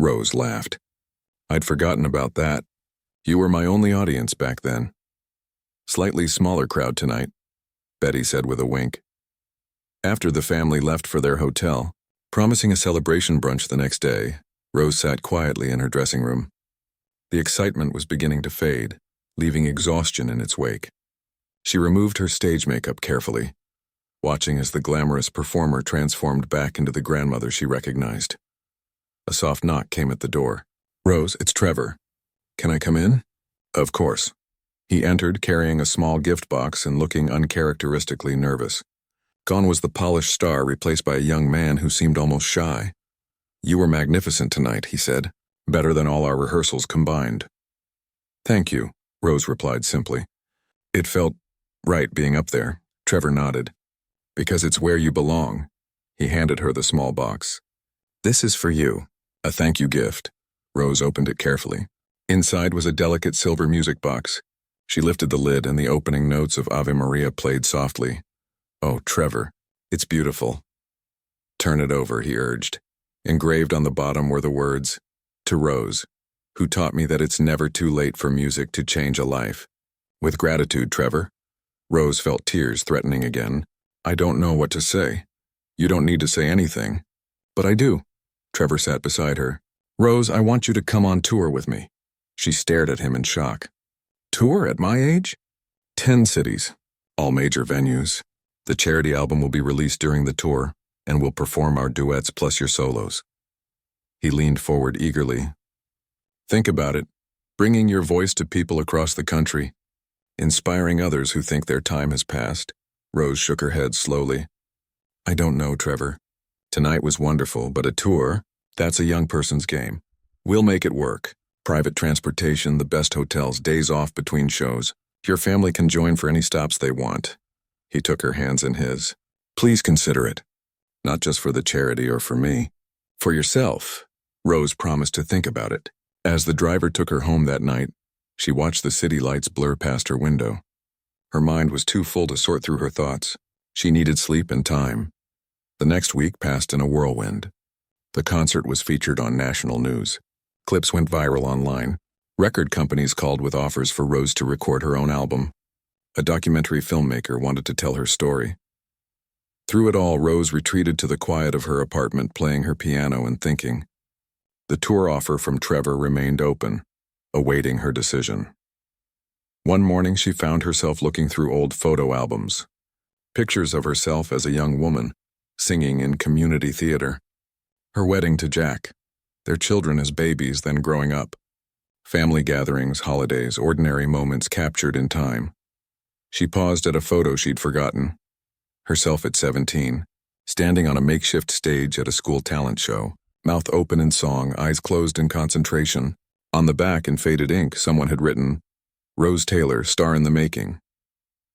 Rose laughed. I'd forgotten about that. You were my only audience back then. Slightly smaller crowd tonight, Betty said with a wink. After the family left for their hotel, promising a celebration brunch the next day, Rose sat quietly in her dressing room. The excitement was beginning to fade, leaving exhaustion in its wake. She removed her stage makeup carefully, watching as the glamorous performer transformed back into the grandmother she recognized. A soft knock came at the door. Rose, it's Trevor. Can I come in? Of course. He entered carrying a small gift box and looking uncharacteristically nervous. Gone was the polished star, replaced by a young man who seemed almost shy. You were magnificent tonight, he said. Better than all our rehearsals combined. Thank you, Rose replied simply. It felt right being up there. Trevor nodded. Because it's where you belong. He handed her the small box. This is for you. A thank you gift. Rose opened it carefully. Inside was a delicate silver music box. She lifted the lid and the opening notes of Ave Maria played softly. Oh, Trevor, it's beautiful. Turn it over, he urged. Engraved on the bottom were the words, to Rose, who taught me that it's never too late for music to change a life. With gratitude, Trevor. Rose felt tears threatening again. I don't know what to say. You don't need to say anything. But I do. Trevor sat beside her. Rose, I want you to come on tour with me. She stared at him in shock. Tour at my age? 10 cities, all major venues. The charity album will be released during the tour, and we'll perform our duets plus your solos. He leaned forward eagerly. Think about it, bringing your voice to people across the country, inspiring others who think their time has passed. Rose shook her head slowly. I don't know, Trevor. Tonight was wonderful, but a tour, that's a young person's game. We'll make it work. Private transportation, the best hotels, days off between shows. Your family can join for any stops they want. He took her hands in his. Please consider it. Not just for the charity or for me. For yourself. Rose promised to think about it. As the driver took her home that night, she watched the city lights blur past her window. Her mind was too full to sort through her thoughts. She needed sleep and time. The next week passed in a whirlwind. The concert was featured on national news. Clips went viral online. Record companies called with offers for Rose to record her own album. A documentary filmmaker wanted to tell her story. Through it all, Rose retreated to the quiet of her apartment, playing her piano and thinking. The tour offer from Trevor remained open, awaiting her decision. One morning, she found herself looking through old photo albums. Pictures of herself as a young woman, singing in community theater. Her wedding to Jack. Their children as babies, then growing up. Family gatherings, holidays, ordinary moments captured in time. She paused at a photo she'd forgotten. Herself at 17, standing on a makeshift stage at a school talent show, mouth open in song, eyes closed in concentration. On the back, in faded ink, someone had written, Rose Taylor, star in the making.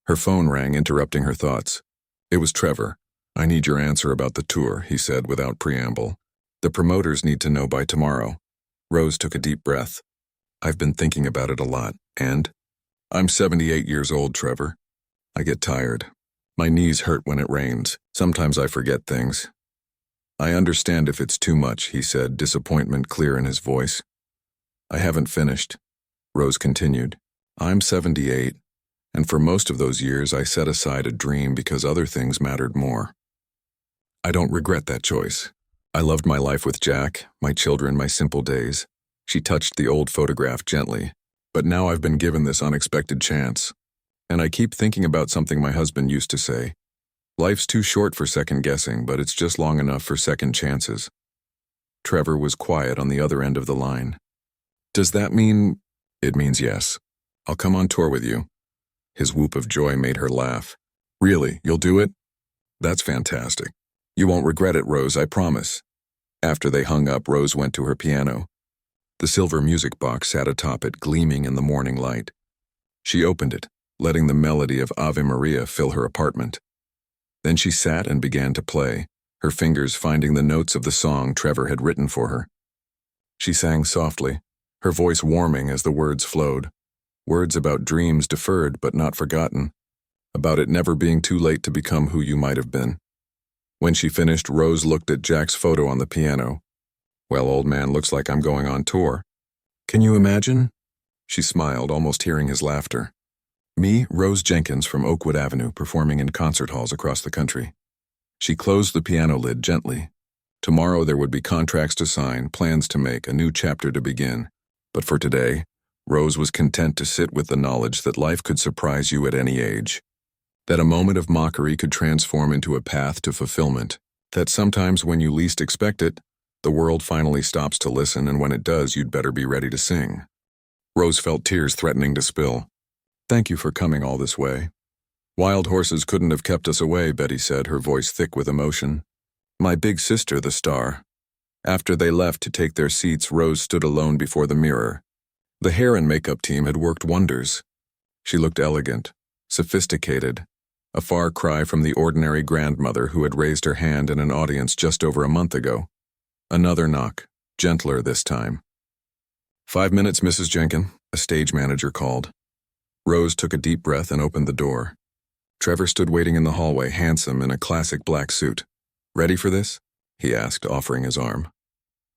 Her phone rang, interrupting her thoughts. It was Trevor. I need your answer about the tour, he said without preamble. The promoters need to know by tomorrow. Rose took a deep breath. I've been thinking about it a lot, and? I'm 78 years old, Trevor. I get tired. My knees hurt when it rains. Sometimes I forget things. I understand if it's too much, he said, disappointment clear in his voice. I haven't finished. Rose continued. I'm 78, and for most of those years I set aside a dream because other things mattered more. I don't regret that choice. I loved my life with Jack, my children, my simple days. She touched the old photograph gently. But now I've been given this unexpected chance. And I keep thinking about something my husband used to say. Life's too short for second guessing, but it's just long enough for second chances. Trevor was quiet on the other end of the line. Does that mean? It means yes. I'll come on tour with you. His whoop of joy made her laugh. Really, you'll do it? That's fantastic. You won't regret it, Rose, I promise. After they hung up, Rose went to her piano. The silver music box sat atop it, gleaming in the morning light. She opened it, letting the melody of Ave Maria fill her apartment. Then she sat and began to play, her fingers finding the notes of the song Trevor had written for her. She sang softly, her voice warming as the words flowed. Words about dreams deferred but not forgotten, about it never being too late to become who you might have been. When she finished, Rose looked at Jack's photo on the piano. Well, old man, looks like I'm going on tour. Can you imagine? She smiled, almost hearing his laughter. Me, Rose Jenkins from Oakwood Avenue, performing in concert halls across the country. She closed the piano lid gently. Tomorrow there would be contracts to sign, plans to make, a new chapter to begin. But for today, Rose was content to sit with the knowledge that life could surprise you at any age. That a moment of mockery could transform into a path to fulfillment. That sometimes when you least expect it, the world finally stops to listen, and when it does, you'd better be ready to sing. Rose felt tears threatening to spill. Thank you for coming all this way. Wild horses couldn't have kept us away, Betty said, her voice thick with emotion. My big sister, the star. After they left to take their seats, Rose stood alone before the mirror. The hair and makeup team had worked wonders. She looked elegant, sophisticated, a far cry from the ordinary grandmother who had raised her hand in an audience just over a month ago. Another knock, gentler this time. 5 minutes, Mrs. Jenkins, a stage manager called. Rose took a deep breath and opened the door. Trevor stood waiting in the hallway, handsome in a classic black suit. Ready for this? He asked, offering his arm.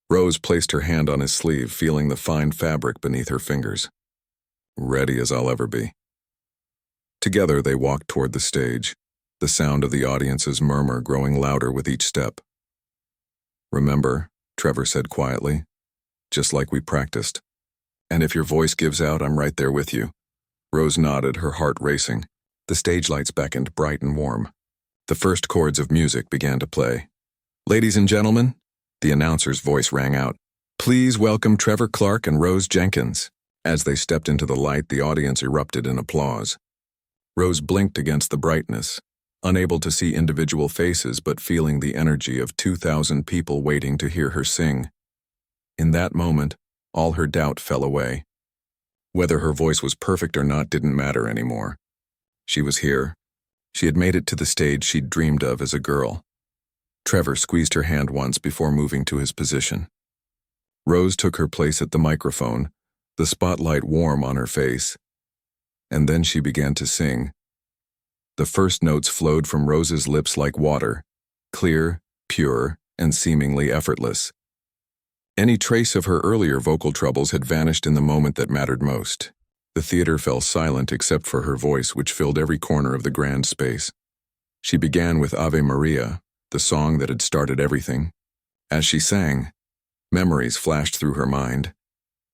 Rose placed her hand on his sleeve, feeling the fine fabric beneath her fingers. Ready as I'll ever be. Together they walked toward the stage, the sound of the audience's murmur growing louder with each step. Remember, Trevor said quietly, just like we practiced. And if your voice gives out, I'm right there with you. Rose nodded, her heart racing. The stage lights beckoned, bright and warm. The first chords of music began to play. Ladies and gentlemen, the announcer's voice rang out. Please welcome Trevor Clark and Rose Jenkins. As they stepped into the light, the audience erupted in applause. Rose blinked against the brightness, unable to see individual faces but feeling the energy of 2,000 people waiting to hear her sing. In that moment, all her doubt fell away. Whether her voice was perfect or not didn't matter anymore. She was here. She had made it to the stage she'd dreamed of as a girl. Trevor squeezed her hand once before moving to his position. Rose took her place at the microphone, the spotlight warm on her face. And then she began to sing. The first notes flowed from Rose's lips like water, clear, pure, and seemingly effortless. Any trace of her earlier vocal troubles had vanished in the moment that mattered most. The theater fell silent except for her voice, which filled every corner of the grand space. She began with Ave Maria, the song that had started everything. As she sang, memories flashed through her mind.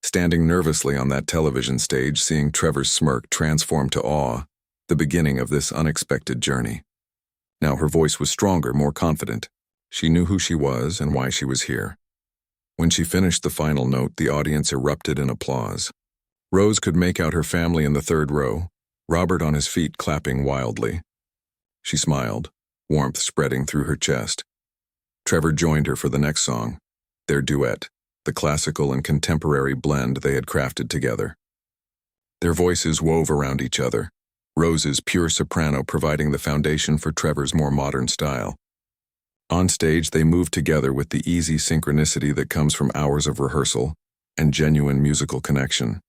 Standing nervously on that television stage, seeing Trevor's smirk transform to awe, the beginning of this unexpected journey. Now her voice was stronger, more confident. She knew who she was and why she was here. When she finished the final note, the audience erupted in applause. Rose could make out her family in the third row, Robert on his feet clapping wildly. She smiled, warmth spreading through her chest. Trevor joined her for the next song, their duet, the classical and contemporary blend they had crafted together. Their voices wove around each other, Rose's pure soprano providing the foundation for Trevor's more modern style. On stage, they moved together with the easy synchronicity that comes from hours of rehearsal and genuine musical connection.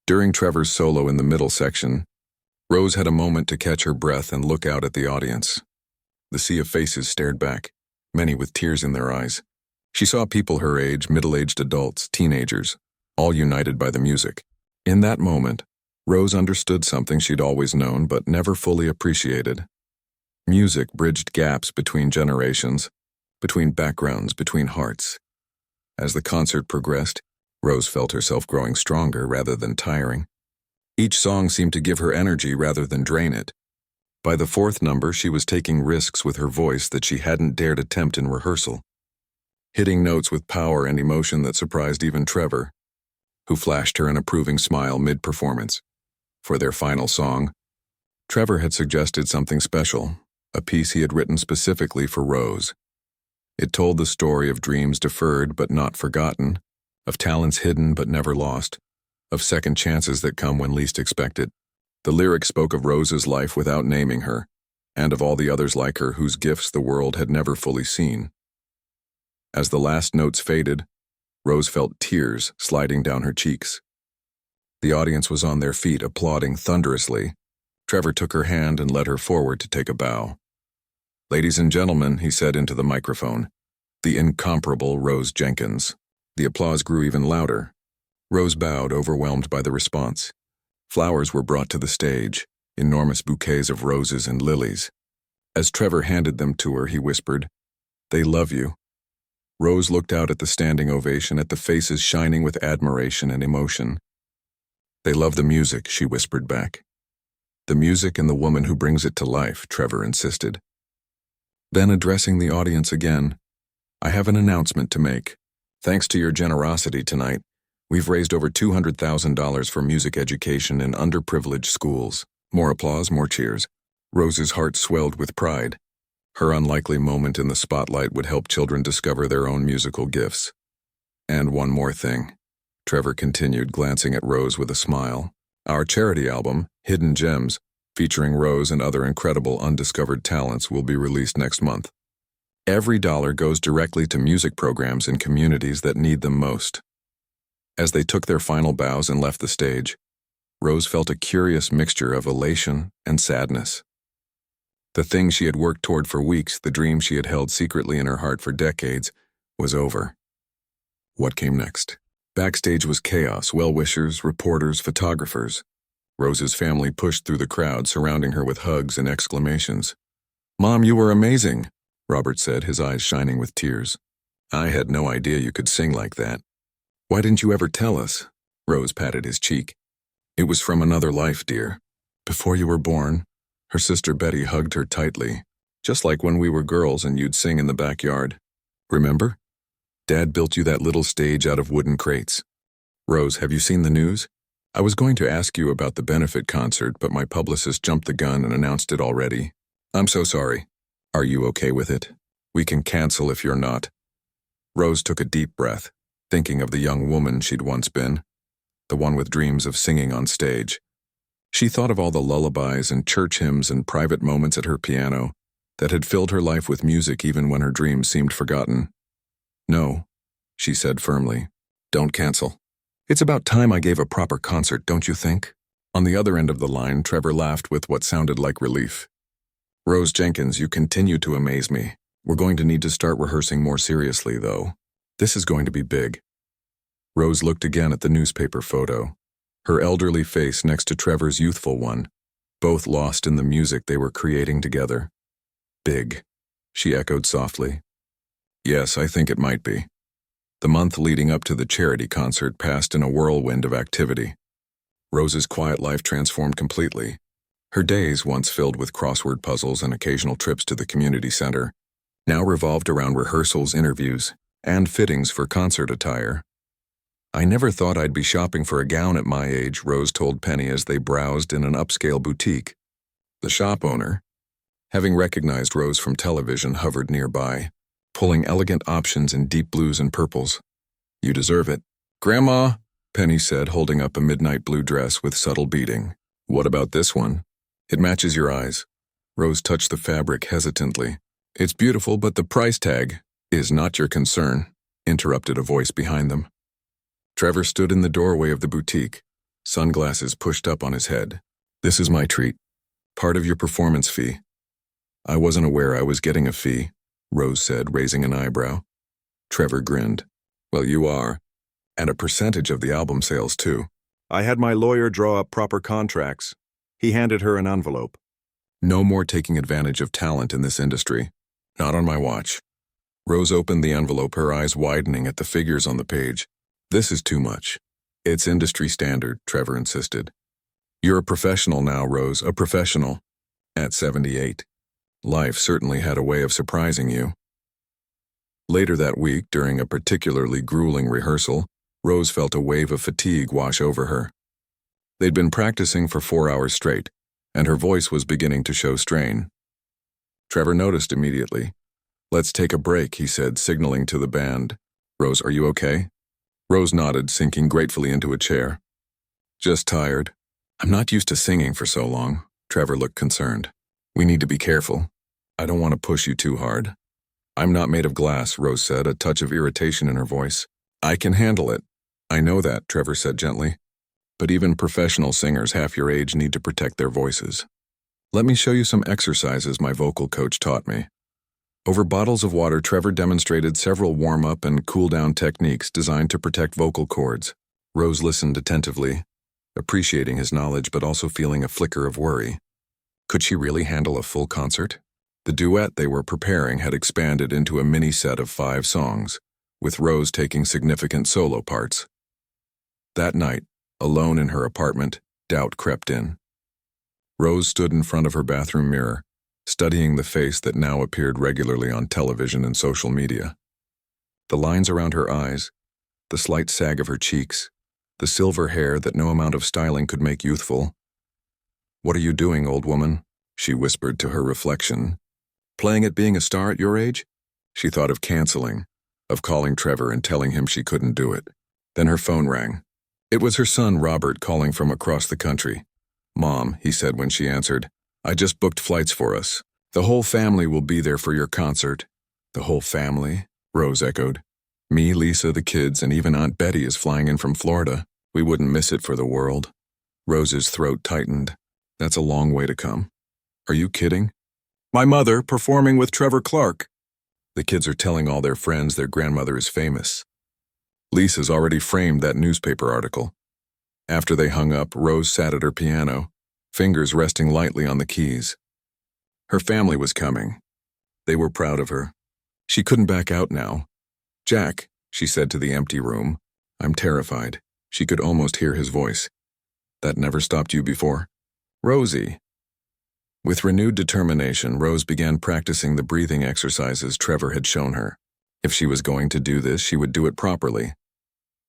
During Trevor's solo in the middle section, Rose had a moment to catch her breath and look out at the audience. The sea of faces stared back, many with tears in their eyes. She saw people her age, middle-aged adults, teenagers, all united by the music. In that moment, Rose understood something she'd always known but never fully appreciated. Music bridged gaps between generations, between backgrounds, between hearts. As the concert progressed, Rose felt herself growing stronger rather than tiring. Each song seemed to give her energy rather than drain it. By the fourth number, she was taking risks with her voice that she hadn't dared attempt in rehearsal, hitting notes with power and emotion that surprised even Trevor, who flashed her an approving smile mid-performance. For their final song, Trevor had suggested something special, a piece he had written specifically for Rose. It told the story of dreams deferred but not forgotten, of talents hidden but never lost, of second chances that come when least expected. The lyric spoke of Rose's life without naming her, and of all the others like her whose gifts the world had never fully seen. As the last notes faded, Rose felt tears sliding down her cheeks. The audience was on their feet, applauding thunderously. Trevor took her hand and led her forward to take a bow. Ladies and gentlemen, he said into the microphone, The incomparable Rose Jenkins. The applause grew even louder. Rose bowed, overwhelmed by the response. Flowers were brought to the stage, enormous bouquets of roses and lilies. As Trevor handed them to her, he whispered, "They love you." Rose looked out at the standing ovation, at the faces shining with admiration and emotion. "They love the music," she whispered back. "The music and the woman who brings it to life," Trevor insisted. Then, addressing the audience again, "I have an announcement to make. Thanks to your generosity tonight, we've raised over $200,000 for music education in underprivileged schools." More applause, more cheers. Rose's heart swelled with pride. Her unlikely moment in the spotlight would help children discover their own musical gifts. "And one more thing," Trevor continued, glancing at Rose with a smile. "Our charity album, Hidden Gems, featuring Rose and other incredible undiscovered talents, will be released next month. Every dollar goes directly to music programs in communities that need them most." As they took their final bows and left the stage, Rose felt a curious mixture of elation and sadness. The thing she had worked toward for weeks, the dream she had held secretly in her heart for decades, was over. What came next? Backstage was chaos, well-wishers, reporters, photographers. Rose's family pushed through the crowd, surrounding her with hugs and exclamations. "Mom, you were amazing," Robert said, his eyes shining with tears. "I had no idea you could sing like that." "Why didn't you ever tell us?" Rose patted his cheek. "It was from another life, dear. Before you were born." Her sister Betty hugged her tightly. "Just like when we were girls and you'd sing in the backyard. Remember? Dad built you that little stage out of wooden crates." "Rose, have you seen the news? I was going to ask you about the benefit concert, but my publicist jumped the gun and announced it already. I'm so sorry. Are you okay with it? We can cancel if you're not." Rose took a deep breath, thinking of the young woman she'd once been, the one with dreams of singing on stage. She thought of all the lullabies and church hymns and private moments at her piano that had filled her life with music even when her dreams seemed forgotten. "No," she said firmly. "Don't cancel. It's about time I gave a proper concert, don't you think?" On the other end of the line, Trevor laughed with what sounded like relief. "Rose Jenkins, you continue to amaze me. We're going to need to start rehearsing more seriously, though. This is going to be big." Rose looked again at the newspaper photo, her elderly face next to Trevor's youthful one, both lost in the music they were creating together. "Big," she echoed softly. "Yes, I think it might be." The month leading up to the charity concert passed in a whirlwind of activity. Rose's quiet life transformed completely. Her days, once filled with crossword puzzles and occasional trips to the community center, now revolved around rehearsals, interviews, and fittings for concert attire. "I never thought I'd be shopping for a gown at my age," Rose told Penny as they browsed in an upscale boutique. The shop owner, having recognized Rose from television, hovered nearby, pulling elegant options in deep blues and purples. "You deserve it." "Grandma," Penny said, holding up a midnight blue dress with subtle beading. "What about this one? It matches your eyes." Rose touched the fabric hesitantly. "It's beautiful, but the price tag is not your concern," interrupted a voice behind them. Trevor stood in the doorway of the boutique, sunglasses pushed up on his head. "This is my treat. Part of your performance fee." "I wasn't aware I was getting a fee," Rose said, raising an eyebrow. Trevor grinned. "Well, you are. And a percentage of the album sales, too." "I had my lawyer draw up proper contracts." He handed her an envelope. "No more taking advantage of talent in this industry. Not on my watch." Rose opened the envelope, her eyes widening at the figures on the page. "This is too much." "It's industry standard," Trevor insisted. "You're a professional now, Rose, a professional. At 78. Life certainly had a way of surprising you." Later that week, during a particularly grueling rehearsal, Rose felt a wave of fatigue wash over her. They'd been practicing for 4 hours straight, and her voice was beginning to show strain. Trevor noticed immediately. "Let's take a break," he said, signaling to the band. "Rose, are you okay?" Rose nodded, sinking gratefully into a chair. "Just tired. I'm not used to singing for so long." Trevor looked concerned. "We need to be careful. I don't want to push you too hard." "I'm not made of glass," Rose said, a touch of irritation in her voice. "I can handle it." "I know that," Trevor said gently. "But even professional singers half your age need to protect their voices. Let me show you some exercises my vocal coach taught me." Over bottles of water, Trevor demonstrated several warm-up and cool-down techniques designed to protect vocal cords. Rose listened attentively, appreciating his knowledge but also feeling a flicker of worry. Could she really handle a full concert? The duet they were preparing had expanded into a mini-set of 5 songs, with Rose taking significant solo parts. That night, alone in her apartment, doubt crept in. Rose stood in front of her bathroom mirror, studying the face that now appeared regularly on television and social media. The lines around her eyes, the slight sag of her cheeks, the silver hair that no amount of styling could make youthful. "What are you doing, old woman?" she whispered to her reflection. "Playing at being a star at your age?" She thought of canceling, of calling Trevor and telling him she couldn't do it. Then her phone rang. It was her son, Robert, calling from across the country. "Mom," he said when she answered, "I just booked flights for us. The whole family will be there for your concert." "The whole family?" Rose echoed. "Me, Lisa, the kids, and even Aunt Betty is flying in from Florida. We wouldn't miss it for the world." Rose's throat tightened. "That's a long way to come." "Are you kidding?" "My mother performing with Trevor Clark." "The kids are telling all their friends their grandmother is famous." Lisa's already framed that newspaper article. After they hung up, Rose sat at her piano, fingers resting lightly on the keys. Her family was coming. They were proud of her. She couldn't back out now. "Jack," she said to the empty room, "I'm terrified." She could almost hear his voice. "That never stopped you before?" "Rosie." With renewed determination, Rose began practicing the breathing exercises Trevor had shown her. If she was going to do this, she would do it properly.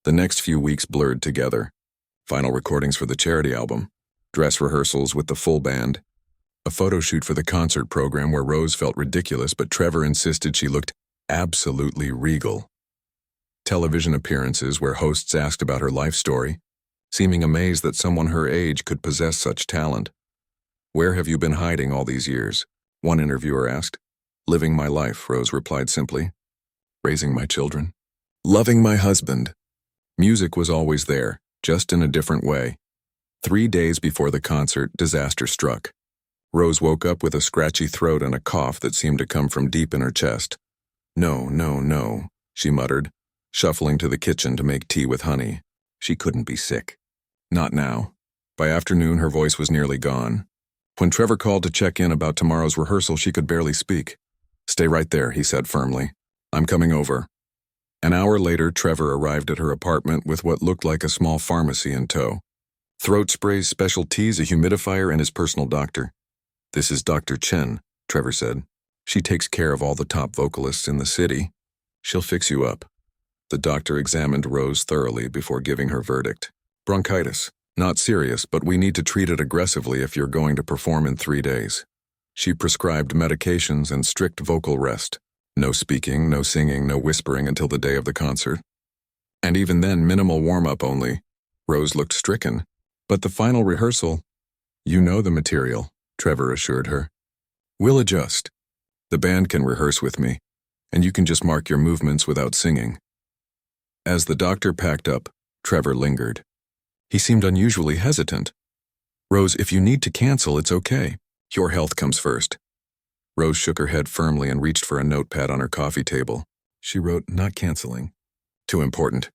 The next few weeks blurred together. Final recordings for the charity album, dress rehearsals with the full band, a photo shoot for the concert program where Rose felt ridiculous but Trevor insisted she looked absolutely regal. Television appearances where hosts asked about her life story, seeming amazed that someone her age could possess such talent. "Where have you been hiding all these years?" one interviewer asked. "Living my life," Rose replied simply. "Raising my children. Loving my husband." Music was always there, just in a different way. 3 days before the concert, disaster struck. Rose woke up with a scratchy throat and a cough that seemed to come from deep in her chest. "No, no, no," she muttered, shuffling to the kitchen to make tea with honey. She couldn't be sick. Not now. By afternoon, her voice was nearly gone. When Trevor called to check in about tomorrow's rehearsal, she could barely speak. "Stay right there," he said firmly. "I'm coming over." An hour later, Trevor arrived at her apartment with what looked like a small pharmacy in tow. Throat sprays, special teas, a humidifier, and his personal doctor. "This is Dr. Chen," Trevor said. "She takes care of all the top vocalists in the city. She'll fix you up." The doctor examined Rose thoroughly before giving her verdict. "Bronchitis. Not serious, but we need to treat it aggressively if you're going to perform in 3 days." She prescribed medications and strict vocal rest. No speaking, no singing, no whispering until the day of the concert. And even then, minimal warm-up only. Rose looked stricken. "But the final rehearsal—" "You know the material," Trevor assured her. "We'll adjust. The band can rehearse with me, and you can just mark your movements without singing." As the doctor packed up, Trevor lingered. He seemed unusually hesitant. "Rose, if you need to cancel, it's okay. Your health comes first." Rose shook her head firmly and reached for a notepad on her coffee table. She wrote, "Not canceling." "Too important."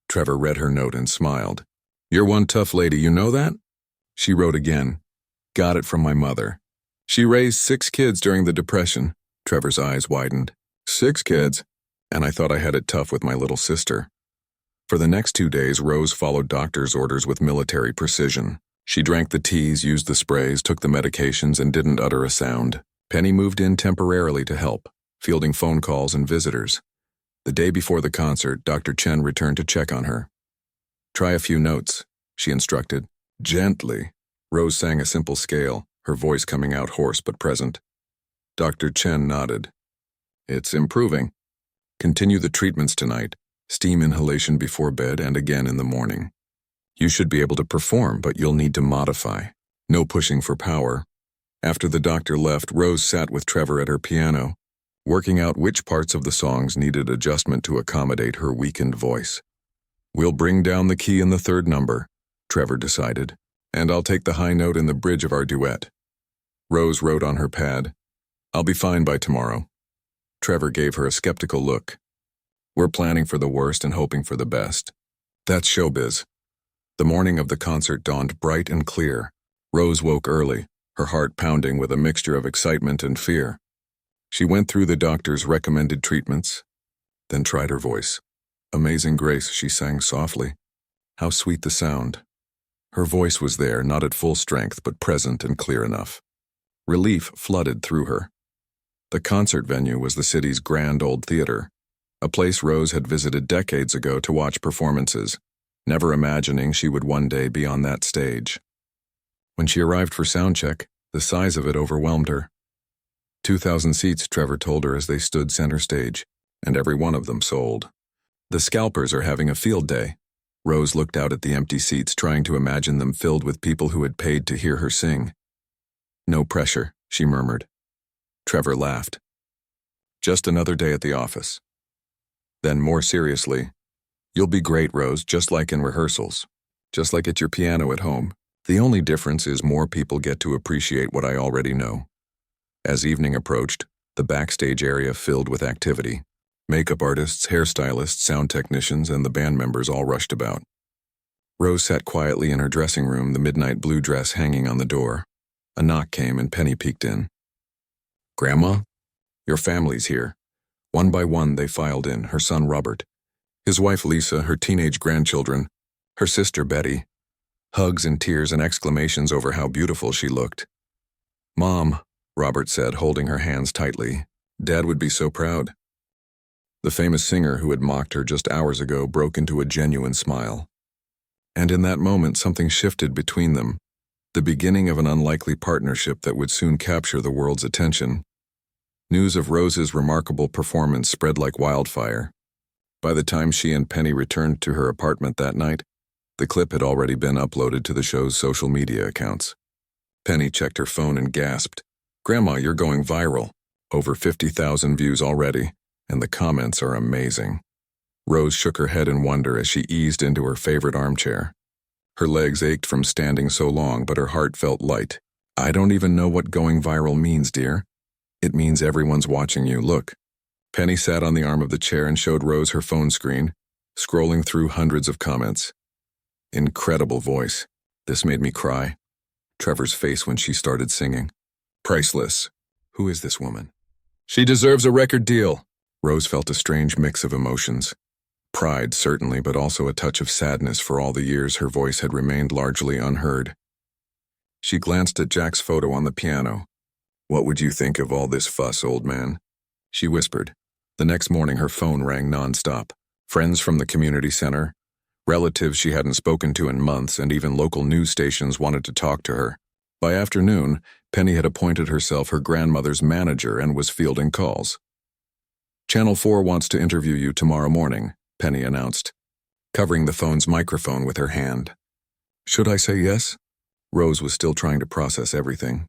Trevor read her note and smiled. "You're one tough lady, you know that?" She wrote again, "Got it from my mother. She raised 6 kids during the Depression." Trevor's eyes widened. "6 kids? And I thought I had it tough with my little sister." For the next 2 days, Rose followed doctor's orders with military precision. She drank the teas, used the sprays, took the medications, and didn't utter a sound. Penny moved in temporarily to help, fielding phone calls and visitors. The day before the concert, Dr. Chen returned to check on her. "Try a few notes," she instructed. "Gently." Rose sang a simple scale, her voice coming out hoarse but present. Dr. Chen nodded. "It's improving. Continue the treatments tonight, steam inhalation before bed and again in the morning. You should be able to perform, but you'll need to modify. No pushing for power." After the doctor left, Rose sat with Trevor at her piano, working out which parts of the songs needed adjustment to accommodate her weakened voice. "We'll bring down the key in the 3rd number," Trevor decided, "and I'll take the high note in the bridge of our duet." Rose wrote on her pad, "I'll be fine by tomorrow." Trevor gave her a skeptical look. We're planning for the worst and hoping for the best. That's showbiz. The morning of the concert dawned bright and clear. Rose woke early, her heart pounding with a mixture of excitement and fear. She went through the doctor's recommended treatments, then tried her voice. Amazing Grace, she sang softly. How sweet the sound. Her voice was there, not at full strength, but present and clear enough. Relief flooded through her. The concert venue was the city's grand old theater, a place Rose had visited decades ago to watch performances, never imagining she would one day be on that stage. When she arrived for soundcheck, the size of it overwhelmed her. 2,000 seats, Trevor told her as they stood center stage, and every one of them sold. The scalpers are having a field day. Rose looked out at the empty seats, trying to imagine them filled with people who had paid to hear her sing. No pressure, she murmured. Trevor laughed. Just another day at the office. Then, more seriously, you'll be great, Rose, just like in rehearsals, just like at your piano at home. The only difference is more people get to appreciate what I already know. As evening approached, the backstage area filled with activity. Makeup artists, hairstylists, sound technicians, and the band members all rushed about. Rose sat quietly in her dressing room, the midnight blue dress hanging on the door. A knock came and Penny peeked in. Grandma? Your family's here. One by one they filed in, her son Robert, his wife Lisa, her teenage grandchildren, her sister Betty. Hugs and tears and exclamations over how beautiful she looked. Mom, Robert said, holding her hands tightly. Dad would be so proud. The famous singer who had mocked her just hours ago broke into a genuine smile. And in that moment something shifted between them, the beginning of an unlikely partnership that would soon capture the world's attention. News of Rose's remarkable performance spread like wildfire. By the time she and Penny returned to her apartment that night, the clip had already been uploaded to the show's social media accounts. Penny checked her phone and gasped, Grandma, you're going viral. Over 50,000 views already, and the comments are amazing. Rose shook her head in wonder as she eased into her favorite armchair. Her legs ached from standing so long, but her heart felt light. I don't even know what going viral means, dear. It means everyone's watching you. Look. Penny sat on the arm of the chair and showed Rose her phone screen, scrolling through hundreds of comments. Incredible voice. This made me cry. Trevor's face when she started singing. Priceless. Who is this woman? She deserves a record deal. Rose felt a strange mix of emotions. Pride, certainly, but also a touch of sadness for all the years her voice had remained largely unheard. She glanced at Jack's photo on the piano. What would you think of all this fuss, old man? She whispered. The next morning her phone rang nonstop. Friends from the community center, relatives she hadn't spoken to in months, and even local news stations wanted to talk to her. By afternoon, Penny had appointed herself her grandmother's manager and was fielding calls. Channel 4 wants to interview you tomorrow morning, Penny announced, covering the phone's microphone with her hand. Should I say yes? Rose was still trying to process everything.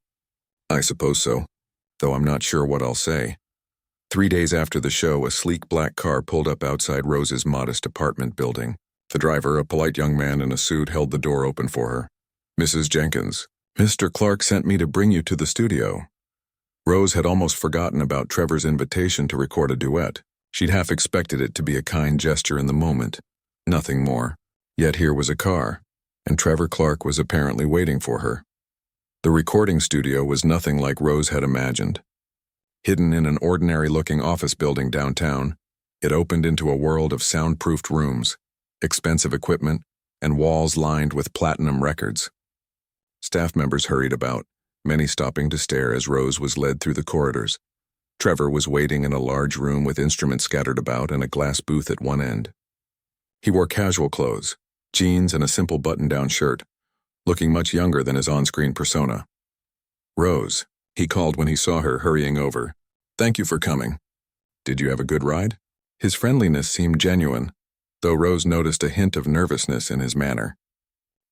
I suppose so, though I'm not sure what I'll say. 3 days after the show, a sleek black car pulled up outside Rose's modest apartment building. The driver, a polite young man in a suit, held the door open for her. Mrs. Jenkins, Mr. Clark sent me to bring you to the studio. Rose had almost forgotten about Trevor's invitation to record a duet. She'd half expected it to be a kind gesture in the moment. Nothing more. Yet here was a car, and Trevor Clark was apparently waiting for her. The recording studio was nothing like Rose had imagined. Hidden in an ordinary-looking office building downtown, it opened into a world of soundproofed rooms, expensive equipment, and walls lined with platinum records. Staff members hurried about, many stopping to stare as Rose was led through the corridors. Trevor was waiting in a large room with instruments scattered about and a glass booth at one end. He wore casual clothes, jeans and a simple button-down shirt, looking much younger than his on-screen persona. Rose, he called when he saw her hurrying over. Thank you for coming. Did you have a good ride? His friendliness seemed genuine, though Rose noticed a hint of nervousness in his manner.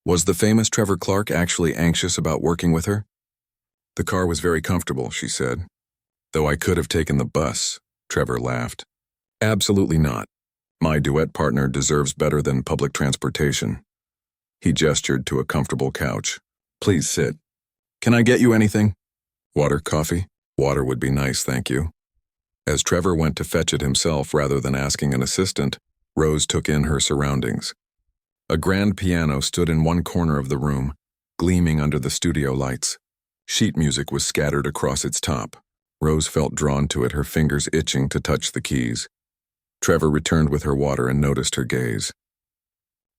Was the famous Trevor Clark actually anxious about working with her? The car was very comfortable, she said. Though I could have taken the bus, Trevor laughed. Absolutely not. My duet partner deserves better than public transportation. He gestured to a comfortable couch. Please sit. Can I get you anything? Water, coffee? Water would be nice, thank you. As Trevor went to fetch it himself rather than asking an assistant, Rose took in her surroundings. A grand piano stood in one corner of the room, gleaming under the studio lights. Sheet music was scattered across its top. Rose felt drawn to it, her fingers itching to touch the keys. Trevor returned with her water and noticed her gaze.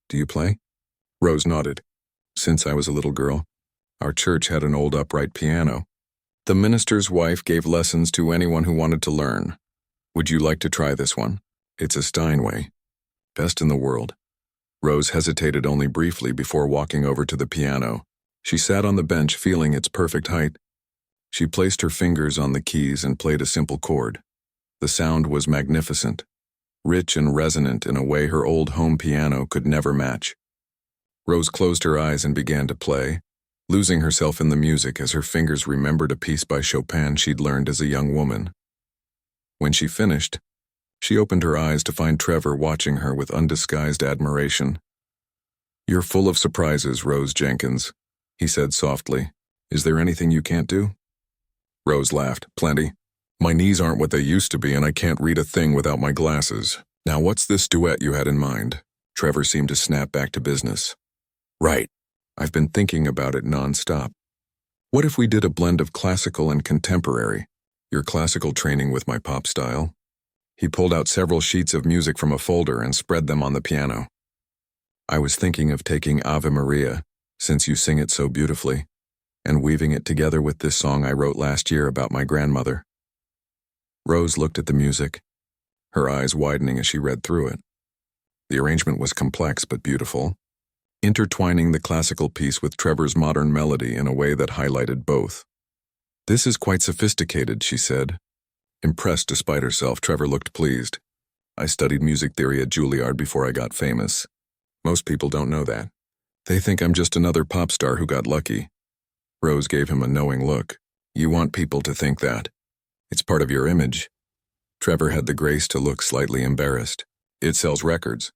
"Do you play?" Rose nodded. "Since I was a little girl. Our church had an old upright piano. The minister's wife gave lessons to anyone who wanted to learn. Would you like to try this one? It's a Steinway. Best in the world." Rose hesitated only briefly before walking over to the piano. She sat on the bench, feeling its perfect height. She placed her fingers on the keys and played a simple chord. The sound was magnificent, rich and resonant in a way her old home piano could never match. Rose closed her eyes and began to play, losing herself in the music as her fingers remembered a piece by Chopin she'd learned as a young woman. When she finished, she opened her eyes to find Trevor watching her with undisguised admiration. "You're full of surprises, Rose Jenkins," he said softly. "Is there anything you can't do?" Rose laughed. "Plenty. My knees aren't what they used to be and I can't read a thing without my glasses. Now what's this duet you had in mind?" Trevor seemed to snap back to business. "Right. I've been thinking about it nonstop. What if we did a blend of classical and contemporary? Your classical training with my pop style?" He pulled out several sheets of music from a folder and spread them on the piano. "I was thinking of taking Ave Maria, since you sing it so beautifully, and weaving it together with this song I wrote last year about my grandmother." Rose looked at the music, her eyes widening as she read through it. The arrangement was complex but beautiful, intertwining the classical piece with Trevor's modern melody in a way that highlighted both. "This is quite sophisticated," she said. Impressed despite herself, Trevor looked pleased. "I studied music theory at Juilliard before I got famous. Most people don't know that. They think I'm just another pop star who got lucky." Rose gave him a knowing look. "You want people to think that. It's part of your image." Trevor had the grace to look slightly embarrassed. "It sells records.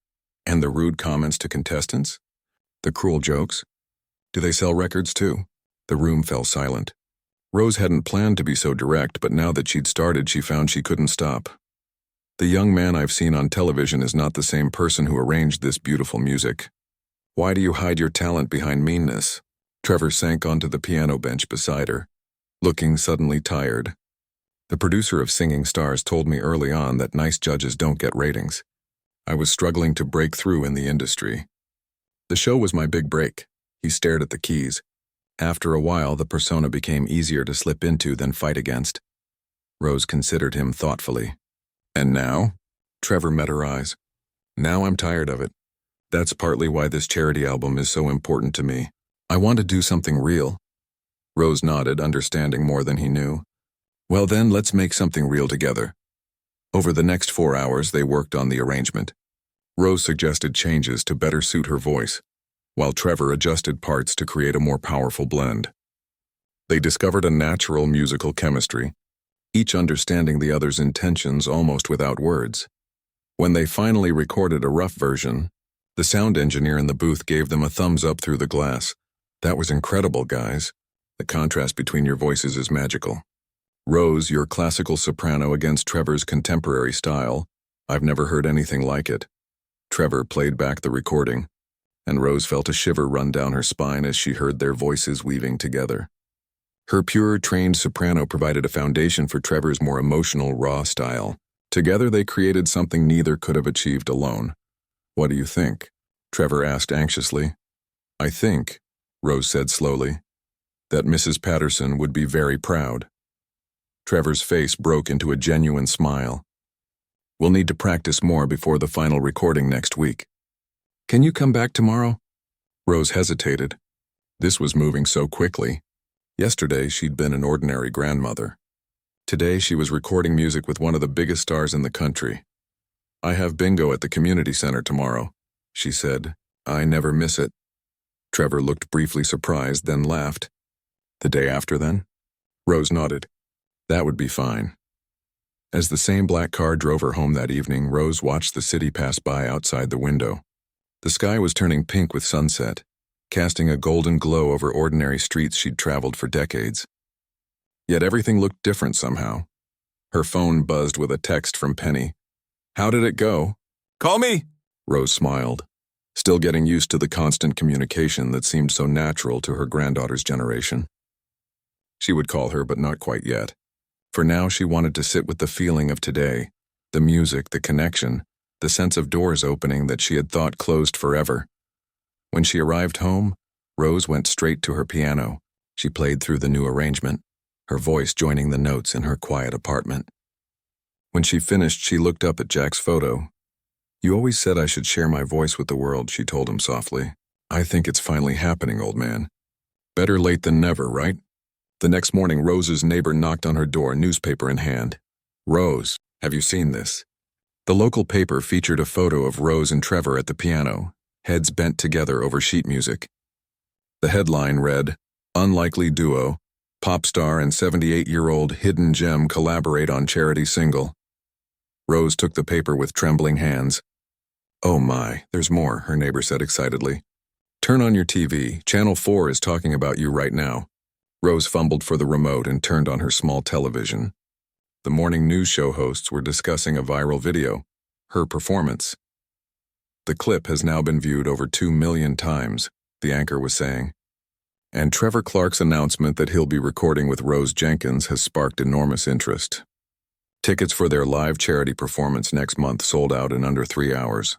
And the rude comments to contestants? The cruel jokes? Do they sell records too?" The room fell silent. Rose hadn't planned to be so direct, but now that she'd started, she found she couldn't stop. "The young man I've seen on television is not the same person who arranged this beautiful music. Why do you hide your talent behind meanness?" Trevor sank onto the piano bench beside her, looking suddenly tired. "The producer of Singing Stars told me early on that nice judges don't get ratings. I was struggling to break through in the industry. The show was my big break." He stared at the keys. After a while, the persona became easier to slip into than fight against. Rose considered him thoughtfully. "And now?" Trevor met her eyes. "Now I'm tired of it. That's partly why this charity album is so important to me. I want to do something real." Rose nodded, understanding more than he knew. "Well then, let's make something real together." Over the next 4 hours, they worked on the arrangement. Rose suggested changes to better suit her voice, while Trevor adjusted parts to create a more powerful blend. They discovered a natural musical chemistry, each understanding the other's intentions almost without words. When they finally recorded a rough version, the sound engineer in the booth gave them a thumbs up through the glass. "That was incredible, guys. The contrast between your voices is magical. Rose, your classical soprano against Trevor's contemporary style. I've never heard anything like it." Trevor played back the recording, and Rose felt a shiver run down her spine as she heard their voices weaving together. Her pure, trained soprano provided a foundation for Trevor's more emotional, raw style. Together they created something neither could have achieved alone. "What do you think?" Trevor asked anxiously. "I think," Rose said slowly, "that Mrs. Patterson would be very proud." Trevor's face broke into a genuine smile. "We'll need to practice more before the final recording next week. Can you come back tomorrow?" Rose hesitated. This was moving so quickly. Yesterday, she'd been an ordinary grandmother. Today, she was recording music with one of the biggest stars in the country. "I have bingo at the community center tomorrow," she said. "I never miss it." Trevor looked briefly surprised, then laughed. "The day after, then?" Rose nodded. "That would be fine." As the same black car drove her home that evening, Rose watched the city pass by outside the window. The sky was turning pink with sunset, casting a golden glow over ordinary streets she'd traveled for decades. Yet everything looked different somehow. Her phone buzzed with a text from Penny. "How did it go?" "Call me!" Rose smiled, still getting used to the constant communication that seemed so natural to her granddaughter's generation. She would call her, but not quite yet. For now, she wanted to sit with the feeling of today, the music, the connection, the sense of doors opening that she had thought closed forever. When she arrived home, Rose went straight to her piano. She played through the new arrangement, her voice joining the notes in her quiet apartment. When she finished, she looked up at Jack's photo. "You always said I should share my voice with the world," she told him softly. "I think it's finally happening, old man. Better late than never, right?" The next morning, Rose's neighbor knocked on her door, newspaper in hand. "Rose, have you seen this?" The local paper featured a photo of Rose and Trevor at the piano, heads bent together over sheet music. The headline read, "Unlikely duo, pop star and 78-year-old hidden gem collaborate on charity single." Rose took the paper with trembling hands. "Oh my, there's more," her neighbor said excitedly. "Turn on your TV. Channel 4 is talking about you right now." Rose fumbled for the remote and turned on her small television. The morning news show hosts were discussing a viral video, her performance. "The clip has now been viewed over 2 million times," the anchor was saying. And Trevor Clark's announcement that he'll be recording with Rose Jenkins has sparked enormous interest. Tickets for their live charity performance next month sold out in under 3 hours.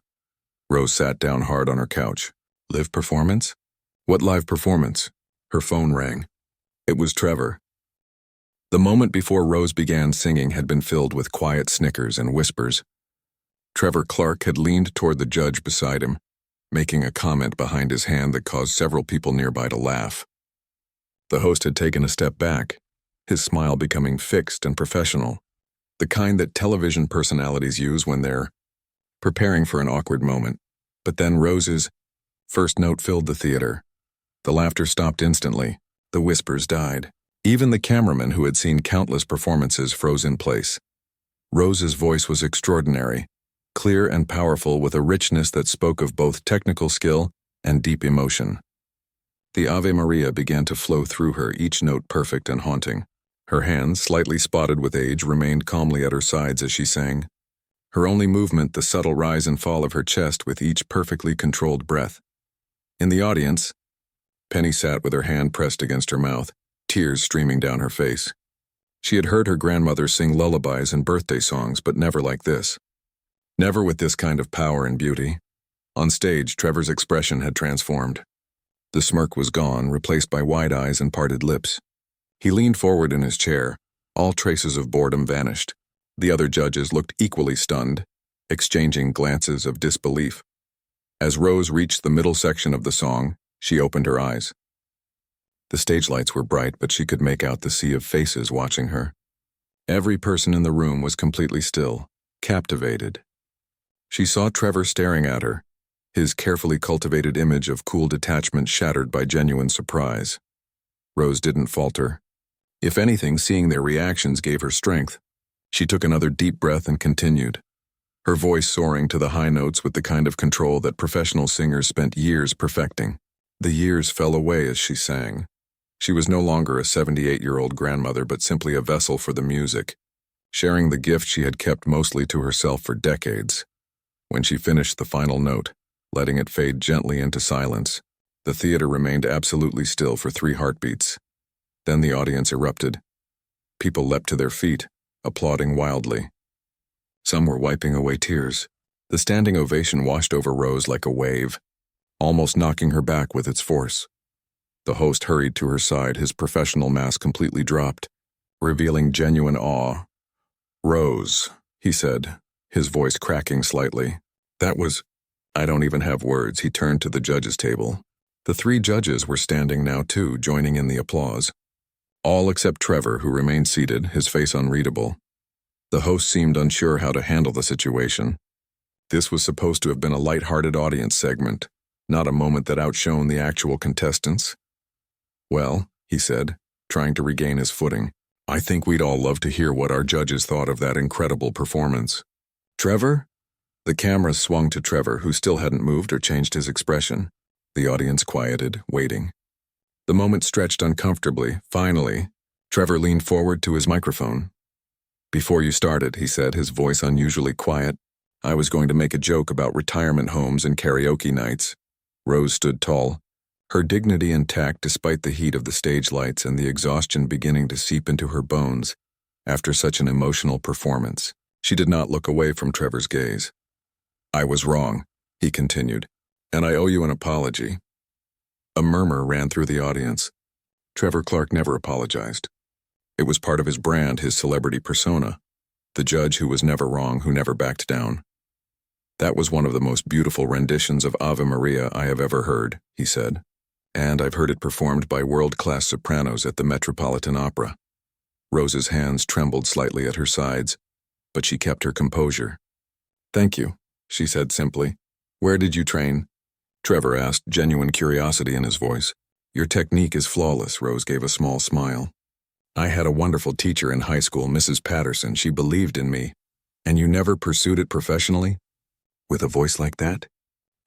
Rose sat down hard on her couch. "Live performance? What live performance?" Her phone rang. It was Trevor. The moment before Rose began singing had been filled with quiet snickers and whispers. Trevor Clark had leaned toward the judge beside him, making a comment behind his hand that caused several people nearby to laugh. The host had taken a step back, his smile becoming fixed and professional, the kind that television personalities use when they're preparing for an awkward moment. But then Rose's first note filled the theater. The laughter stopped instantly. The whispers died. Even the cameraman, who had seen countless performances, froze in place. Rose's voice was extraordinary, clear and powerful, with a richness that spoke of both technical skill and deep emotion. The Ave Maria began to flow through her, each note perfect and haunting. Her hands, slightly spotted with age, remained calmly at her sides as she sang. Her only movement, the subtle rise and fall of her chest with each perfectly controlled breath. In the audience, Penny sat with her hand pressed against her mouth, tears streaming down her face. She had heard her grandmother sing lullabies and birthday songs, but never like this. Never with this kind of power and beauty. On stage, Trevor's expression had transformed. The smirk was gone, replaced by wide eyes and parted lips. He leaned forward in his chair. All traces of boredom vanished. The other judges looked equally stunned, exchanging glances of disbelief. As Rose reached the middle section of the song, she opened her eyes. The stage lights were bright, but she could make out the sea of faces watching her. Every person in the room was completely still, captivated. She saw Trevor staring at her, his carefully cultivated image of cool detachment shattered by genuine surprise. Rose didn't falter. If anything, seeing their reactions gave her strength. She took another deep breath and continued, her voice soaring to the high notes with the kind of control that professional singers spent years perfecting. The years fell away as she sang. She was no longer a 78-year-old grandmother, but simply a vessel for the music, sharing the gift she had kept mostly to herself for decades. When she finished the final note, letting it fade gently into silence, the theater remained absolutely still for 3 heartbeats. Then the audience erupted. People leapt to their feet, applauding wildly. Some were wiping away tears. The standing ovation washed over Rose like a wave, almost knocking her back with its force. The host hurried to her side, his professional mask completely dropped, revealing genuine awe. "Rose," he said, his voice cracking slightly. "That was—" "I don't even have words." He turned to the judges' table. The 3 judges were standing now too, joining in the applause. All except Trevor, who remained seated, his face unreadable. The host seemed unsure how to handle the situation. This was supposed to have been a light-hearted audience segment, not a moment that outshone the actual contestants. "Well," he said, trying to regain his footing, "I think we'd all love to hear what our judges thought of that incredible performance." "Trevor?" The camera swung to Trevor, who still hadn't moved or changed his expression. The audience quieted, waiting. The moment stretched uncomfortably. Finally, Trevor leaned forward to his microphone. Before you started, he said, his voice unusually quiet, I was going to make a joke about retirement homes and karaoke nights. Rose stood tall, her dignity intact despite the heat of the stage lights and the exhaustion beginning to seep into her bones after such an emotional performance. She did not look away from Trevor's gaze. I was wrong, he continued, and I owe you an apology. A murmur ran through the audience. Trevor Clark never apologized. It was part of his brand, his celebrity persona, the judge who was never wrong, who never backed down. That was one of the most beautiful renditions of Ave Maria I have ever heard, he said, and I've heard it performed by world-class sopranos at the Metropolitan Opera. Rose's hands trembled slightly at her sides, but she kept her composure. Thank you, she said simply. Where did you train? Trevor asked, genuine curiosity in his voice. Your technique is flawless, Rose gave a small smile. I had a wonderful teacher in high school, Mrs. Patterson. She believed in me. And you never pursued it professionally? With a voice like that?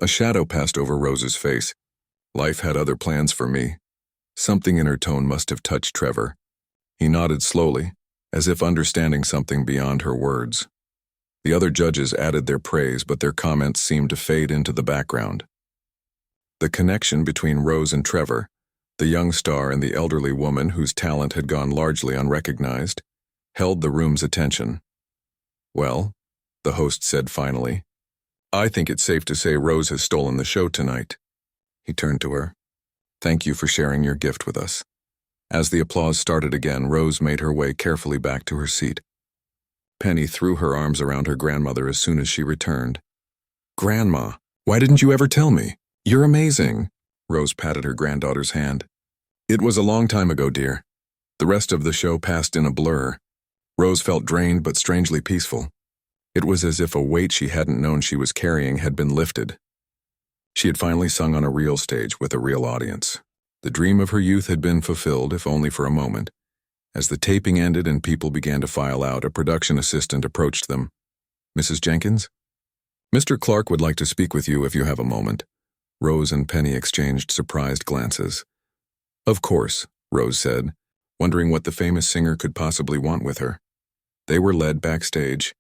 A shadow passed over Rose's face. Life had other plans for me. Something in her tone must have touched Trevor. He nodded slowly, as if understanding something beyond her words. The other judges added their praise, but their comments seemed to fade into the background. The connection between Rose and Trevor, the young star and the elderly woman whose talent had gone largely unrecognized, held the room's attention. Well, the host said finally, I think it's safe to say Rose has stolen the show tonight. He turned to her. Thank you for sharing your gift with us. As the applause started again, Rose made her way carefully back to her seat. Penny threw her arms around her grandmother as soon as she returned. Grandma, why didn't you ever tell me? You're amazing. Rose patted her granddaughter's hand. It was a long time ago, dear. The rest of the show passed in a blur. Rose felt drained but strangely peaceful. It was as if a weight she hadn't known she was carrying had been lifted. She had finally sung on a real stage with a real audience. The dream of her youth had been fulfilled, if only for a moment. As the taping ended and people began to file out, a production assistant approached them. Mrs. Jenkins? Mr. Clark would like to speak with you if you have a moment. Rose and Penny exchanged surprised glances. Of course, Rose said, wondering what the famous singer could possibly want with her. They were led backstage,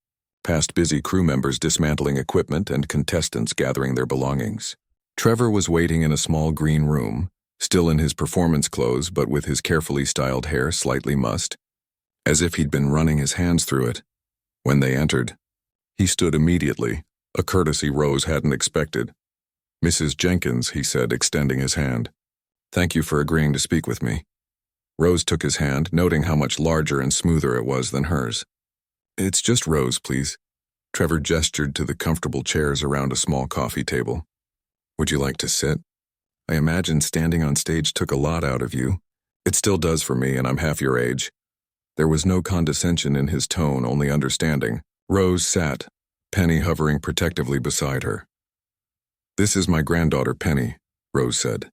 past busy crew members dismantling equipment and contestants gathering their belongings. Trevor was waiting in a small green room, still in his performance clothes but with his carefully styled hair slightly mussed, as if he'd been running his hands through it. When they entered, he stood immediately, a courtesy Rose hadn't expected. Mrs. Jenkins, he said, extending his hand. Thank you for agreeing to speak with me. Rose took his hand, noting how much larger and smoother it was than hers. It's just Rose, please. Trevor gestured to the comfortable chairs around a small coffee table. Would you like to sit? I imagine standing on stage took a lot out of you. It still does for me, and I'm half your age. There was no condescension in his tone, only understanding. Rose sat, Penny hovering protectively beside her. This is my granddaughter, Penny, Rose said.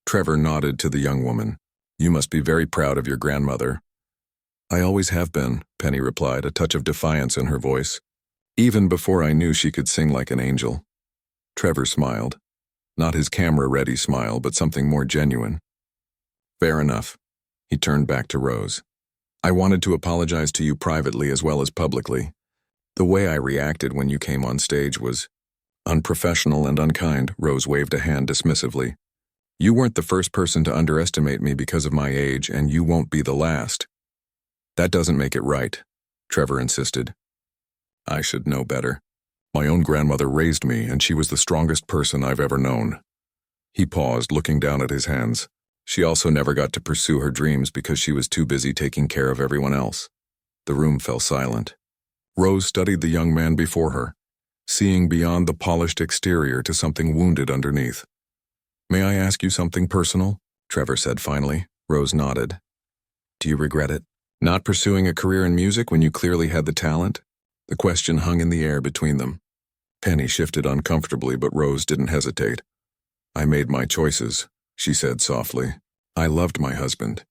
Trevor nodded to the young woman. You must be very proud of your grandmother. I always have been, Penny replied, a touch of defiance in her voice. Even before I knew she could sing like an angel. Trevor smiled. Not his camera-ready smile, but something more genuine. Fair enough. He turned back to Rose. I wanted to apologize to you privately as well as publicly. The way I reacted when you came on stage was unprofessional and unkind. Rose waved a hand dismissively. You weren't the first person to underestimate me because of my age, and you won't be the last. That doesn't make it right, Trevor insisted. I should know better. My own grandmother raised me, and she was the strongest person I've ever known. He paused, looking down at his hands. She also never got to pursue her dreams because she was too busy taking care of everyone else. The room fell silent. Rose studied the young man before her, seeing beyond the polished exterior to something wounded underneath. May I ask you something personal? Trevor said finally. Rose nodded. Do you regret it? Not pursuing a career in music when you clearly had the talent? The question hung in the air between them. Penny shifted uncomfortably, but Rose didn't hesitate. I made my choices, she said softly. I loved my husband.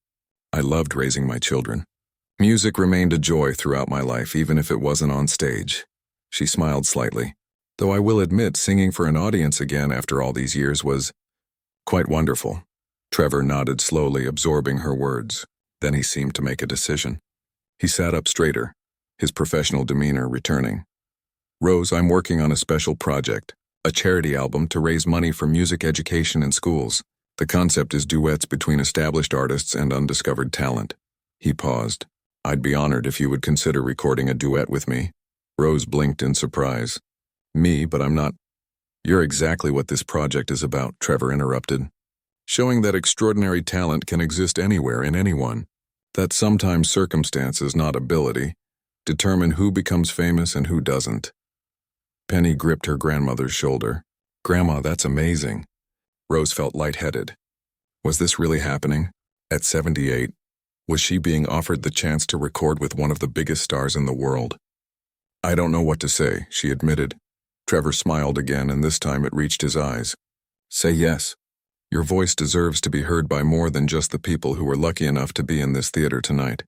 I loved raising my children. Music remained a joy throughout my life, even if it wasn't on stage. She smiled slightly. Though I will admit singing for an audience again after all these years was quite wonderful. Trevor nodded slowly, absorbing her words. Then he seemed to make a decision. He sat up straighter, his professional demeanor returning. "Rose, I'm working on a special project, a charity album to raise money for music education in schools. The concept is duets between established artists and undiscovered talent." He paused. "I'd be honored if you would consider recording a duet with me." Rose blinked in surprise. "Me, but I'm not—" "You're exactly what this project is about," Trevor interrupted. "Showing that extraordinary talent can exist anywhere in anyone. That sometimes circumstances, not ability, determine who becomes famous and who doesn't." Penny gripped her grandmother's shoulder. "Grandma, that's amazing." Rose felt lightheaded. Was this really happening? At 78, was she being offered the chance to record with one of the biggest stars in the world? "I don't know what to say," she admitted. Trevor smiled again, and this time it reached his eyes. "Say yes. Your voice deserves to be heard by more than just the people who were lucky enough to be in this theater tonight."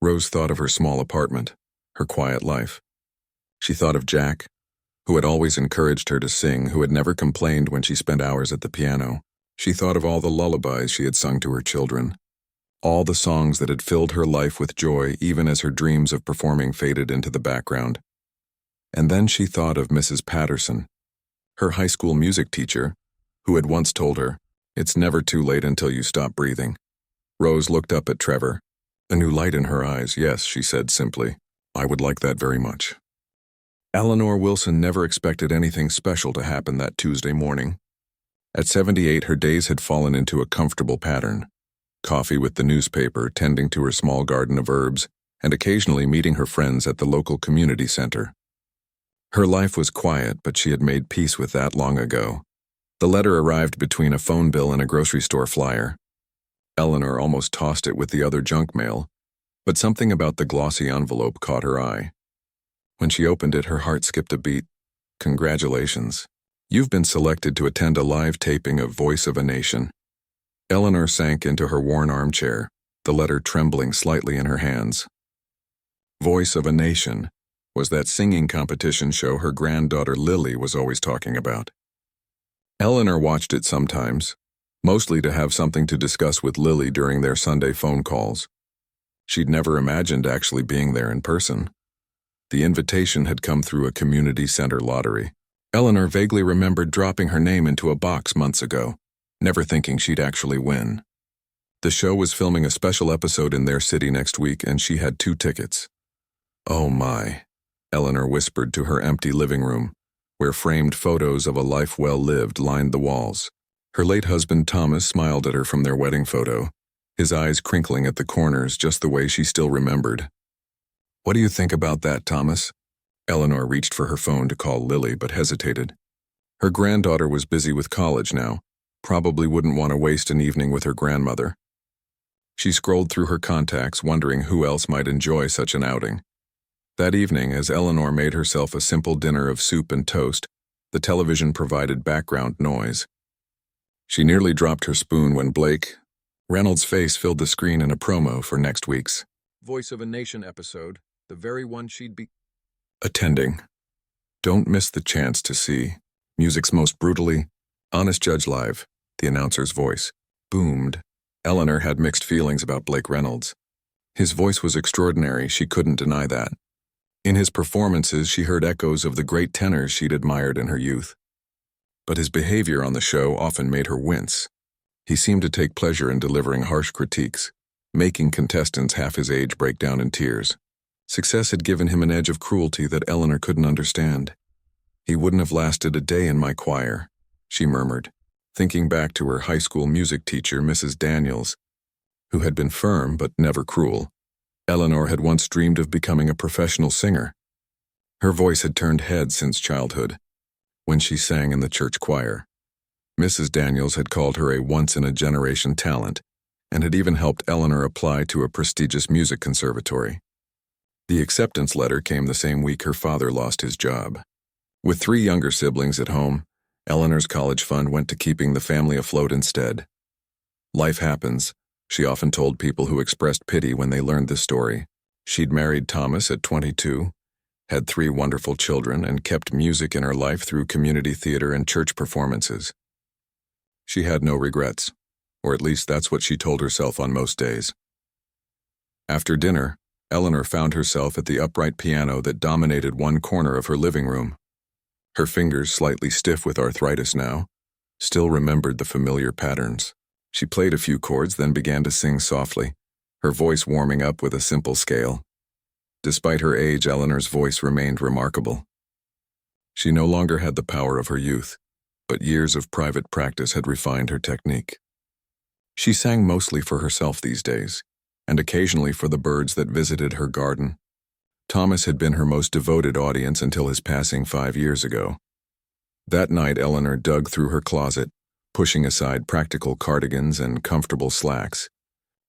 Rose thought of her small apartment, her quiet life. She thought of Jack, who had always encouraged her to sing, who had never complained when she spent hours at the piano. She thought of all the lullabies she had sung to her children, all the songs that had filled her life with joy even as her dreams of performing faded into the background. And then she thought of Mrs. Patterson, her high school music teacher, who had once told her, "It's never too late until you stop breathing." Rose looked up at Trevor, a new light in her eyes. "Yes," she said simply, "I would like that very much." Eleanor Wilson never expected anything special to happen that Tuesday morning. At 78, her days had fallen into a comfortable pattern. Coffee with the newspaper, tending to her small garden of herbs, and occasionally meeting her friends at the local community center. Her life was quiet, but she had made peace with that long ago. The letter arrived between a phone bill and a grocery store flyer. Eleanor almost tossed it with the other junk mail, but something about the glossy envelope caught her eye. When she opened it, her heart skipped a beat. "Congratulations. You've been selected to attend a live taping of Voice of a Nation." Eleanor sank into her worn armchair, the letter trembling slightly in her hands. Voice of a Nation was that singing competition show her granddaughter Lily was always talking about. Eleanor watched it sometimes, mostly to have something to discuss with Lily during their Sunday phone calls. She'd never imagined actually being there in person. The invitation had come through a community center lottery. Eleanor vaguely remembered dropping her name into a box months ago, never thinking she'd actually win. The show was filming a special episode in their city next week, and she had 2 tickets. "Oh my," Eleanor whispered to her empty living room, where framed photos of a life well lived lined the walls. Her late husband Thomas smiled at her from their wedding photo, his eyes crinkling at the corners just the way she still remembered. "What do you think about that, Thomas?" Eleanor reached for her phone to call Lily, but hesitated. Her granddaughter was busy with college now, probably wouldn't want to waste an evening with her grandmother. She scrolled through her contacts, wondering who else might enjoy such an outing. That evening, as Eleanor made herself a simple dinner of soup and toast, the television provided background noise. She nearly dropped her spoon when Blake Reynolds' face filled the screen in a promo for next week's Voice of a Nation episode, the very one she'd be attending. "Don't miss the chance to see music's most brutally honest judge live," the announcer's voice boomed. Eleanor had mixed feelings about Blake Reynolds. His voice was extraordinary, she couldn't deny that. In his performances, she heard echoes of the great tenors she'd admired in her youth. But his behavior on the show often made her wince. He seemed to take pleasure in delivering harsh critiques, making contestants half his age break down in tears. Success had given him an edge of cruelty that Eleanor couldn't understand. "He wouldn't have lasted a day in my choir," she murmured, thinking back to her high school music teacher, Mrs. Daniels, who had been firm but never cruel. Eleanor had once dreamed of becoming a professional singer. Her voice had turned heads since childhood, when she sang in the church choir. Mrs. Daniels had called her a once-in-a-generation talent, and had even helped Eleanor apply to a prestigious music conservatory. The acceptance letter came the same week her father lost his job. With 3 younger siblings at home, Eleanor's college fund went to keeping the family afloat instead. "Life happens," she often told people who expressed pity when they learned this story. She'd married Thomas at 22, had 3 wonderful children, and kept music in her life through community theater and church performances. She had no regrets, or at least that's what she told herself on most days. After dinner, Eleanor found herself at the upright piano that dominated one corner of her living room. Her fingers, slightly stiff with arthritis now, still remembered the familiar patterns. She played a few chords, then began to sing softly, her voice warming up with a simple scale. Despite her age, Eleanor's voice remained remarkable. She no longer had the power of her youth, but years of private practice had refined her technique. She sang mostly for herself these days, and occasionally for the birds that visited her garden. Thomas had been her most devoted audience until his passing 5 years ago. That night, Eleanor dug through her closet, pushing aside practical cardigans and comfortable slacks.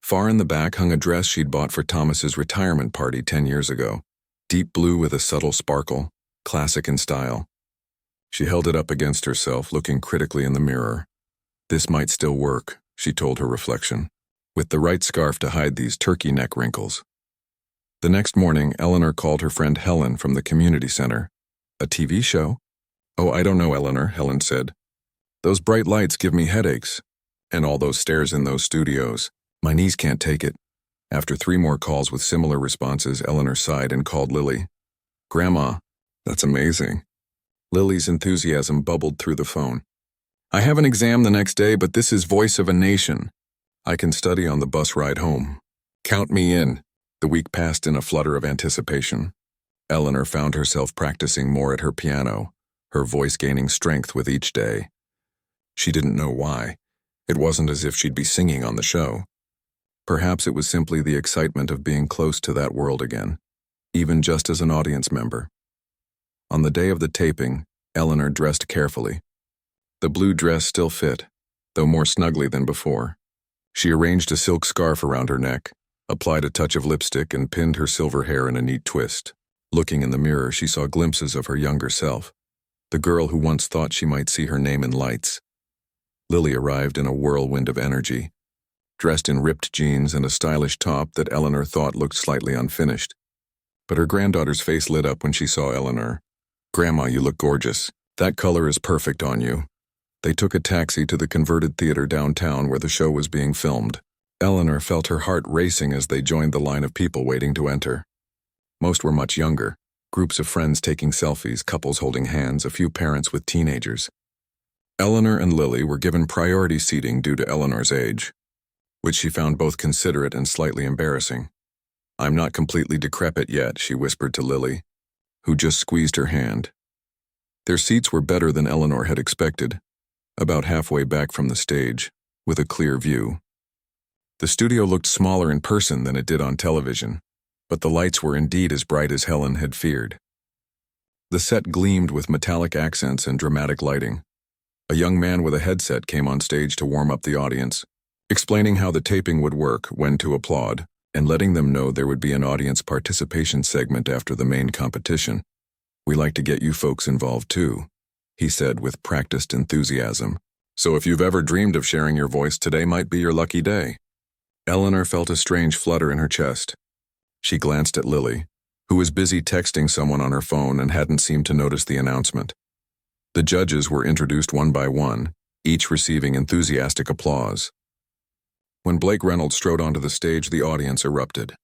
Far in the back hung a dress she'd bought for Thomas's retirement party 10 years ago, deep blue with a subtle sparkle, classic in style. She held it up against herself, looking critically in the mirror. This might still work, she told her reflection, with the right scarf to hide these turkey neck wrinkles. The next morning, Eleanor called her friend Helen from the community center. A TV show? Oh, I don't know, Eleanor, Helen said. Those bright lights give me headaches. And all those stairs in those studios. My knees can't take it. After 3 more calls with similar responses, Eleanor sighed and called Lily. Grandma, that's amazing. Lily's enthusiasm bubbled through the phone. I have an exam the next day, but this is Voice of a Nation. I can study on the bus ride home. Count me in. The week passed in a flutter of anticipation. Eleanor found herself practicing more at her piano, her voice gaining strength with each day. She didn't know why. It wasn't as if she'd be singing on the show. Perhaps it was simply the excitement of being close to that world again, even just as an audience member. On the day of the taping, Eleanor dressed carefully. The blue dress still fit, though more snugly than before. She arranged a silk scarf around her neck, applied a touch of lipstick, and pinned her silver hair in a neat twist. Looking in the mirror, she saw glimpses of her younger self, the girl who once thought she might see her name in lights. Lily arrived in a whirlwind of energy, dressed in ripped jeans and a stylish top that Eleanor thought looked slightly unfinished. But her granddaughter's face lit up when she saw Eleanor. Grandma, you look gorgeous. That color is perfect on you. They took a taxi to the converted theater downtown where the show was being filmed. Eleanor felt her heart racing as they joined the line of people waiting to enter. Most were much younger, groups of friends taking selfies, couples holding hands, a few parents with teenagers. Eleanor and Lily were given priority seating due to Eleanor's age, which she found both considerate and slightly embarrassing. I'm not completely decrepit yet, she whispered to Lily, who just squeezed her hand. Their seats were better than Eleanor had expected, about halfway back from the stage, with a clear view. The studio looked smaller in person than it did on television, but the lights were indeed as bright as Helen had feared. The set gleamed with metallic accents and dramatic lighting. A young man with a headset came on stage to warm up the audience, explaining how the taping would work, when to applaud, and letting them know there would be an audience participation segment after the main competition. We like to get you folks involved too, he said with practiced enthusiasm. So if you've ever dreamed of sharing your voice, today might be your lucky day. Eleanor felt a strange flutter in her chest. She glanced at Lily, who was busy texting someone on her phone and hadn't seemed to notice the announcement. The judges were introduced one by one, each receiving enthusiastic applause. When Blake Reynolds strode onto the stage, the audience erupted.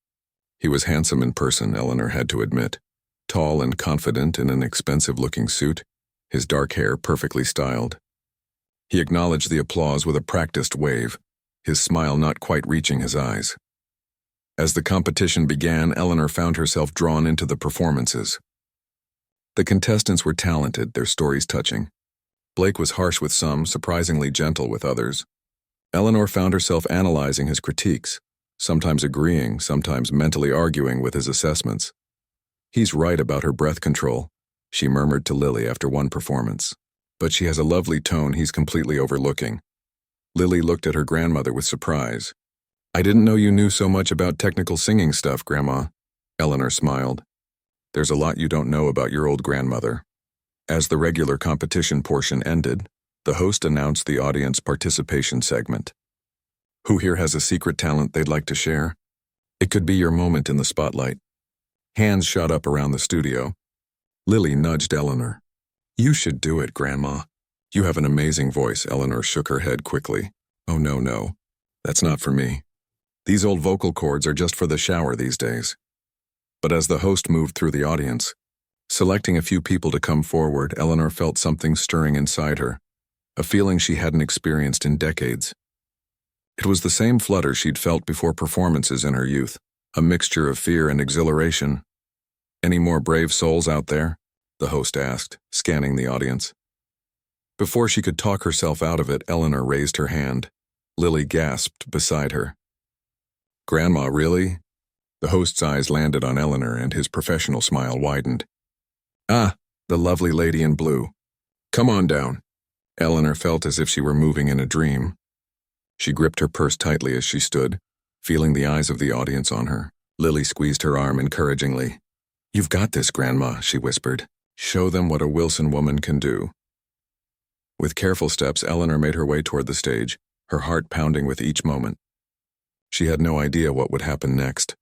He was handsome in person, Eleanor had to admit, tall and confident in an expensive-looking suit, his dark hair perfectly styled. He acknowledged the applause with a practiced wave, his smile not quite reaching his eyes. As the competition began, Eleanor found herself drawn into the performances. The contestants were talented, their stories touching. Blake was harsh with some, surprisingly gentle with others. Eleanor found herself analyzing his critiques, sometimes agreeing, sometimes mentally arguing with his assessments. He's right about her breath control, she murmured to Lily after one performance. But she has a lovely tone he's completely overlooking. Lily looked at her grandmother with surprise. I didn't know you knew so much about technical singing stuff, Grandma. Eleanor smiled. There's a lot you don't know about your old grandmother. As the regular competition portion ended, the host announced the audience participation segment. Who here has a secret talent they'd like to share? It could be your moment in the spotlight. Hands shot up around the studio. Lily nudged Eleanor. You should do it, Grandma. You have an amazing voice. Eleanor shook her head quickly. Oh, no. That's not for me. These old vocal cords are just for the shower these days. But as the host moved through the audience, selecting a few people to come forward, Eleanor felt something stirring inside her, a feeling she hadn't experienced in decades. It was the same flutter she'd felt before performances in her youth, a mixture of fear and exhilaration. "Any more brave souls out there?" the host asked, scanning the audience. Before she could talk herself out of it, Eleanor raised her hand. Lily gasped beside her. "Grandma, really?" The host's eyes landed on Eleanor, and his professional smile widened. "Ah, the lovely lady in blue. Come on down." Eleanor felt as if she were moving in a dream. She gripped her purse tightly as she stood, feeling the eyes of the audience on her. Lily squeezed her arm encouragingly. "You've got this, Grandma," she whispered. "Show them what a Wilson woman can do." With careful steps, Eleanor made her way toward the stage, her heart pounding with each moment. She had no idea what would happen next,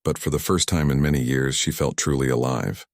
but for the first time in many years, she felt truly alive.